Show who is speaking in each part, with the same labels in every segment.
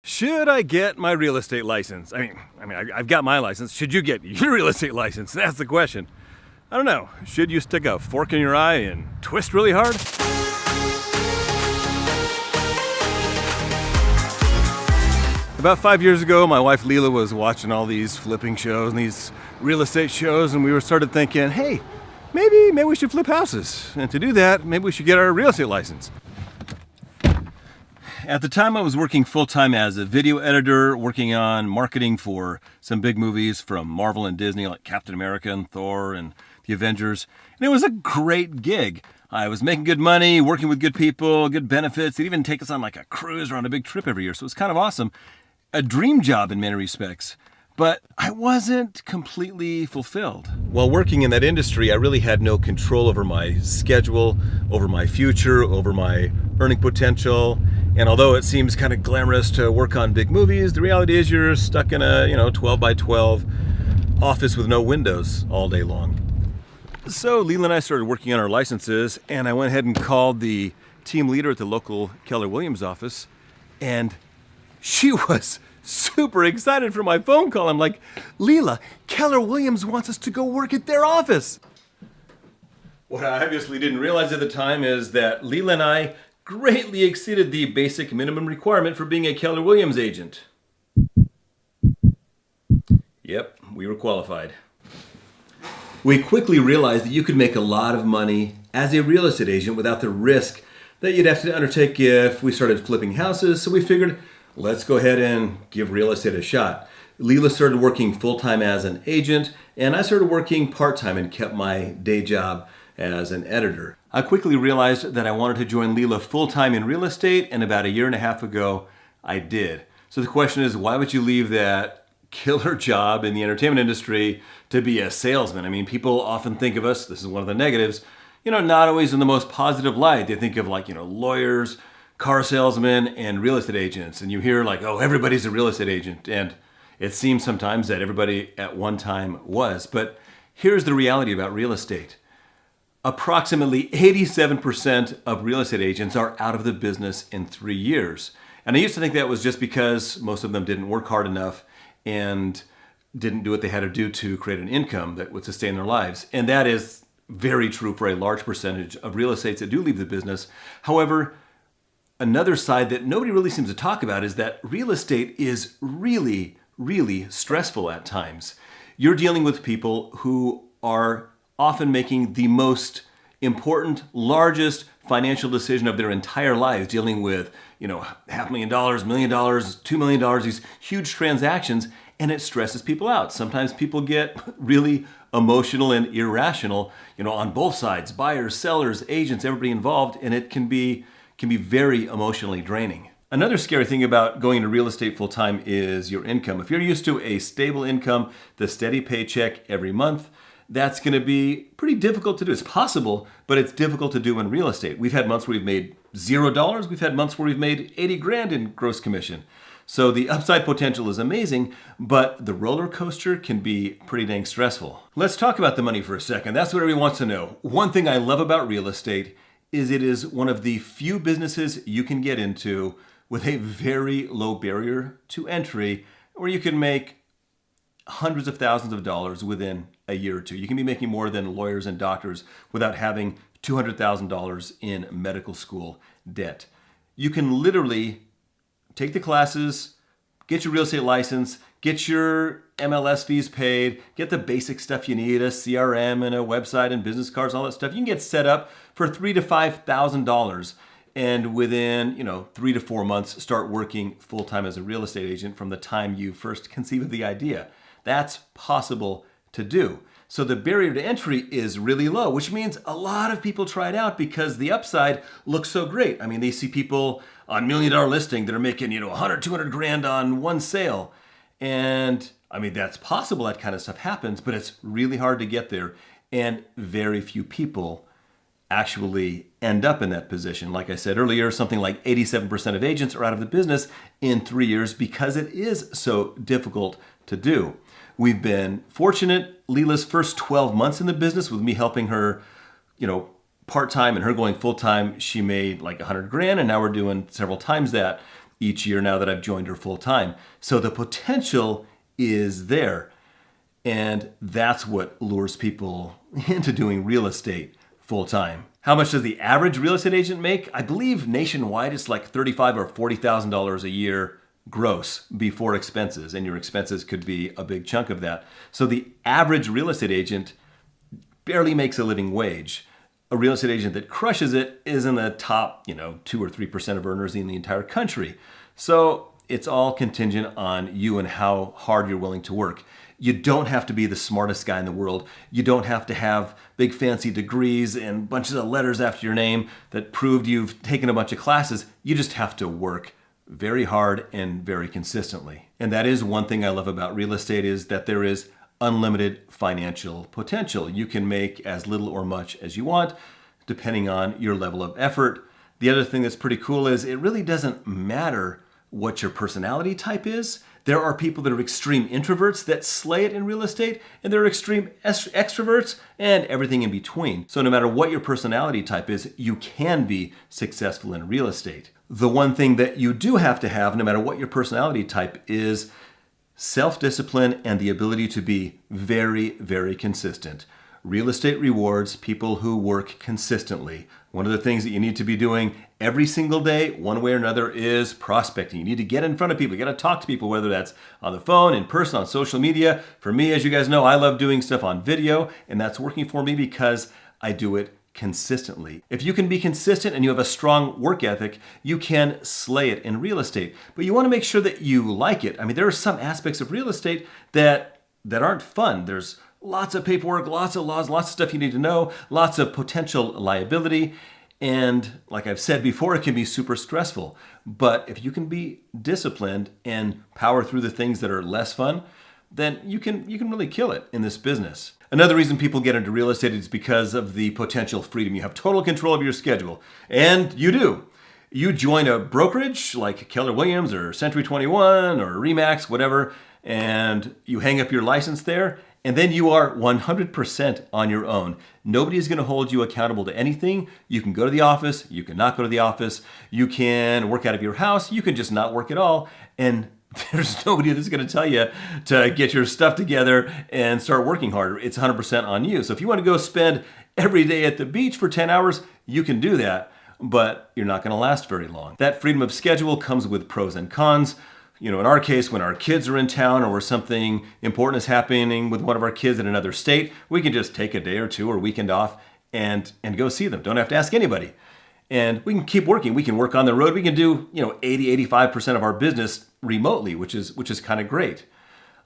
Speaker 1: Should I get my real estate license? I've got my license. Should you get your real estate license? That's the question. I don't know. Should you stick a fork in your eye and twist really hard? About 5 years ago, my wife Leela was watching all these flipping shows and these real estate shows, and we started thinking, hey, maybe we should flip houses. And to do that, maybe we should get our real estate license. At the time, I was working full-time as a video editor, working on marketing for some big movies from Marvel and Disney, like Captain America and Thor and the Avengers. And it was a great gig. I was making good money, working with good people, good benefits. They'd even take us on like a cruise or on a big trip every year. So it was kind of awesome. A dream job in many respects. But I wasn't completely fulfilled. While working in that industry, I really had no control over my schedule, over my future, over my earning potential. And although it seems kind of glamorous to work on big movies, the reality is you're stuck in a 12 by 12 office with no windows all day long. So Leela and I started working on our licenses, and I went ahead and called the team leader at the local Keller Williams office, and she was super excited for my phone call. I'm like, Leela, Keller Williams wants us to go work at their office. What I obviously didn't realize at the time is that Leela and I greatly exceeded the basic minimum requirement for being a Keller Williams agent. Yep, we were qualified. We quickly realized that you could make a lot of money as a real estate agent without the risk that you'd have to undertake if we started flipping houses, so we figured, let's go ahead and give real estate a shot. Leela started working full-time as an agent, and I started working part-time and kept my day job as an editor. I quickly realized that I wanted to join Leela full-time in real estate, and about a year and a half ago, I did. So the question is, why would you leave that killer job in the entertainment industry to be a salesman? I mean, people often think of us, this is one of the negatives, not always in the most positive light. They think of lawyers, car salesmen, and real estate agents. And you hear oh, everybody's a real estate agent. And it seems sometimes that everybody at one time was. But here's the reality about real estate. Approximately 87% of real estate agents are out of the business in 3 years. And I used to think that was just because most of them didn't work hard enough and didn't do what they had to do to create an income that would sustain their lives. And that is very true for a large percentage of real estates that do leave the business. However, another side that nobody really seems to talk about is that real estate is really, really stressful at times. You're dealing with people who are often making the most important, largest financial decision of their entire lives, dealing with, $500,000, $1 million, $2 million, these huge transactions, and it stresses people out. Sometimes people get really emotional and irrational, on both sides, buyers, sellers, agents, everybody involved, and it can be very emotionally draining. Another scary thing about going into real estate full-time is your income. If you're used to a stable income, the steady paycheck every month, that's going to be pretty difficult to do. It's possible, but it's difficult to do in real estate. We've had months where we've made $0. We've had months where we've made 80 grand in gross commission. So the upside potential is amazing, but the roller coaster can be pretty dang stressful. Let's talk about the money for a second. That's what everyone wants to know. One thing I love about real estate is it is one of the few businesses you can get into with a very low barrier to entry, where you can make hundreds of thousands of dollars within a year or two. You can be making more than lawyers and doctors without having $200,000 in medical school debt. You can literally take the classes, get your real estate license, get your MLS fees paid, get the basic stuff you need, a CRM and a website and business cards, all that stuff. You can get set up for $3,000 to $5,000, and within 3 to 4 months start working full-time as a real estate agent from the time you first conceive of the idea. That's possible to do. So the barrier to entry is really low, which means a lot of people try it out because the upside looks so great. I mean, they see people on $1 million listing that are making, 100, 200 grand on one sale. And I mean, that's possible, that kind of stuff happens, but it's really hard to get there. And very few people actually end up in that position. Like I said earlier, something like 87% of agents are out of the business in 3 years because it is so difficult to do. We've been fortunate. Leela's first 12 months in the business with me helping her, part-time and her going full-time, she made like 100 grand, and now we're doing several times that. each year now that I've joined her full time. So the potential is there. And that's what lures people into doing real estate full time. How much does the average real estate agent make? I believe nationwide it's like $35,000 or $40,000 a year gross before expenses, and your expenses could be a big chunk of that. So the average real estate agent barely makes a living wage. A real estate agent that crushes it is in the top, 2 or 3% of earners in the entire country. So it's all contingent on you and how hard you're willing to work. You don't have to be the smartest guy in the world. You don't have to have big fancy degrees and bunches of letters after your name that proved you've taken a bunch of classes. You just have to work very hard and very consistently. And that is one thing I love about real estate, is that there is unlimited financial potential. You can make as little or much as you want, depending on your level of effort. The other thing that's pretty cool is it really doesn't matter what your personality type is. There are people that are extreme introverts that slay it in real estate, and there are extreme extroverts and everything in between. So no matter what your personality type is, you can be successful in real estate. The one thing that you do have to have, no matter what your personality type is, self-discipline and the ability to be very, very consistent. Real estate rewards people who work consistently. One of the things that you need to be doing every single day, one way or another, is prospecting. You need to get in front of people. You got to talk to people, whether that's on the phone, in person, on social media. For me, as you guys know, I love doing stuff on video, and that's working for me because I do it consistently. If you can be consistent and you have a strong work ethic, you can slay it in real estate. But you want to make sure that you like it. I mean, there are some aspects of real estate that aren't fun. There's lots of paperwork, lots of laws, lots of stuff you need to know, lots of potential liability. And like I've said before, it can be super stressful. But if you can be disciplined and power through the things that are less fun, then you can really kill it in this business. Another reason people get into real estate is because of the potential freedom. You have total control of your schedule. And you do. You join a brokerage like Keller Williams or Century 21 or Remax, whatever, and you hang up your license there, and then you are 100% on your own. Nobody is going to hold you accountable to anything. You can go to the office, you can not go to the office, you can work out of your house, you can just not work at all, and there's nobody that's going to tell you to get your stuff together and start working harder. It's 100% on you. So if you want to go spend every day at the beach for 10 hours, you can do that, but you're not going to last very long. That freedom of schedule comes with pros and cons. In our case, when our kids are in town or something important is happening with one of our kids in another state, we can just take a day or two or weekend off and go see them. Don't have to ask anybody. And we can keep working. We can work on the road. We can do, 80-85% of our business remotely, which is kind of great.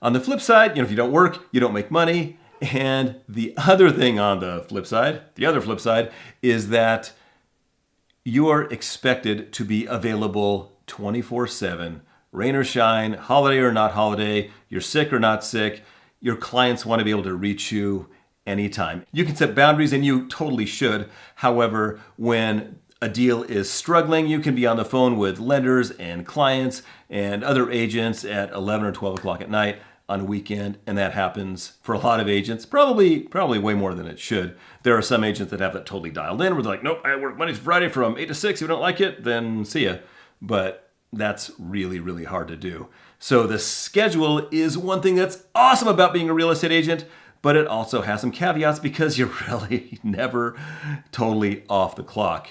Speaker 1: On the flip side, if you don't work, you don't make money. And the other thing on the flip side, is that you are expected to be available 24/7. Rain or shine, holiday or not holiday, you're sick or not sick, your clients want to be able to reach you anytime. You can set boundaries, and you totally should. However, when a deal is struggling, you can be on the phone with lenders and clients and other agents at 11 or 12 o'clock at night on a weekend, and that happens for a lot of agents, probably way more than it should. There are some agents that have that totally dialed in, where they're like, nope, I work Monday to Friday from 8 to 6. If you don't like it, then see ya. But that's really, really hard to do. So the schedule is one thing that's awesome about being a real estate agent, but it also has some caveats because you're really never totally off the clock.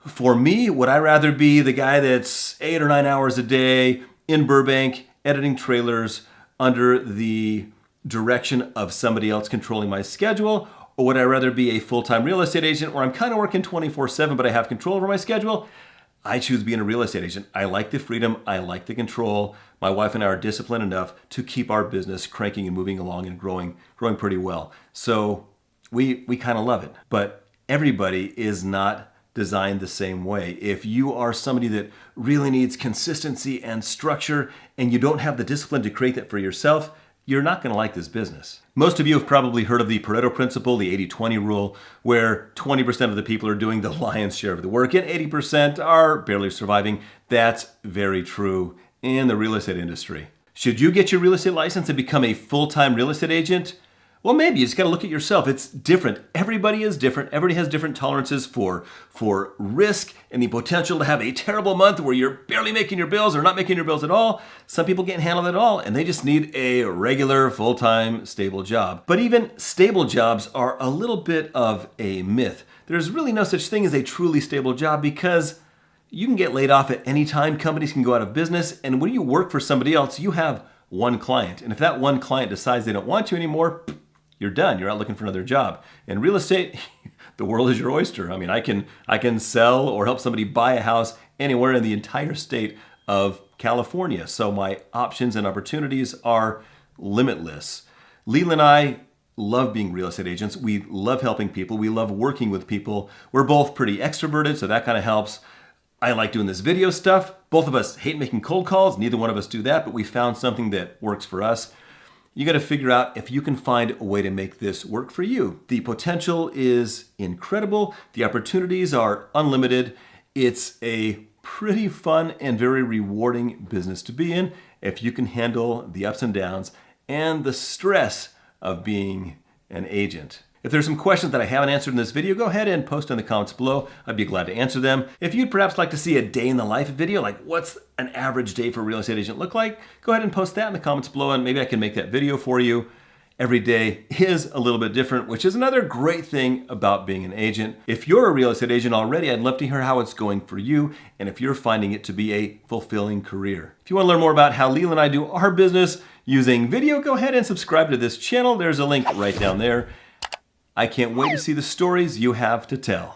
Speaker 1: For me, would I rather be the guy that's 8 or 9 hours a day in Burbank, editing trailers under the direction of somebody else controlling my schedule? Or would I rather be a full-time real estate agent where I'm kind of working 24/7, but I have control over my schedule? I choose being a real estate agent. I like the freedom. I like the control. My wife and I are disciplined enough to keep our business cranking and moving along and growing pretty well. So we kind of love it. But everybody is not designed the same way. If you are somebody that really needs consistency and structure and you don't have the discipline to create that for yourself, you're not going to like this business. Most of you have probably heard of the Pareto principle, the 80-20 rule, where 20% of the people are doing the lion's share of the work and 80% are barely surviving. That's very true in the real estate industry. Should you get your real estate license and become a full-time real estate agent? Well, maybe you just got to look at yourself. It's different. Everybody is different. Everybody has different tolerances for risk and the potential to have a terrible month where you're barely making your bills or not making your bills at all. Some people can't handle it at all, and they just need a regular, full-time, stable job. But even stable jobs are a little bit of a myth. There's really no such thing as a truly stable job because you can get laid off at any time. Companies can go out of business, and when you work for somebody else, you have one client. And if that one client decides they don't want you anymore, you're done. You're out looking for another job. In real estate, the world is your oyster. I mean, I can sell or help somebody buy a house anywhere in the entire state of California. So my options and opportunities are limitless. Leland and I love being real estate agents. We love helping people. We love working with people. We're both pretty extroverted, so that kind of helps. I like doing this video stuff. Both of us hate making cold calls. Neither one of us do that, but we found something that works for us. You got to figure out if you can find a way to make this work for you. The potential is incredible. The opportunities are unlimited. It's a pretty fun and very rewarding business to be in if you can handle the ups and downs and the stress of being an agent. If there's some questions that I haven't answered in this video, go ahead and post in the comments below. I'd be glad to answer them. If you'd perhaps like to see a day in the life video, like what's an average day for a real estate agent look like, go ahead and post that in the comments below and maybe I can make that video for you. Every day is a little bit different, which is another great thing about being an agent. If you're a real estate agent already, I'd love to hear how it's going for you and if you're finding it to be a fulfilling career. If you want to learn more about how Leland and I do our business using video, go ahead and subscribe to this channel. There's a link right down there. I can't wait to see the stories you have to tell.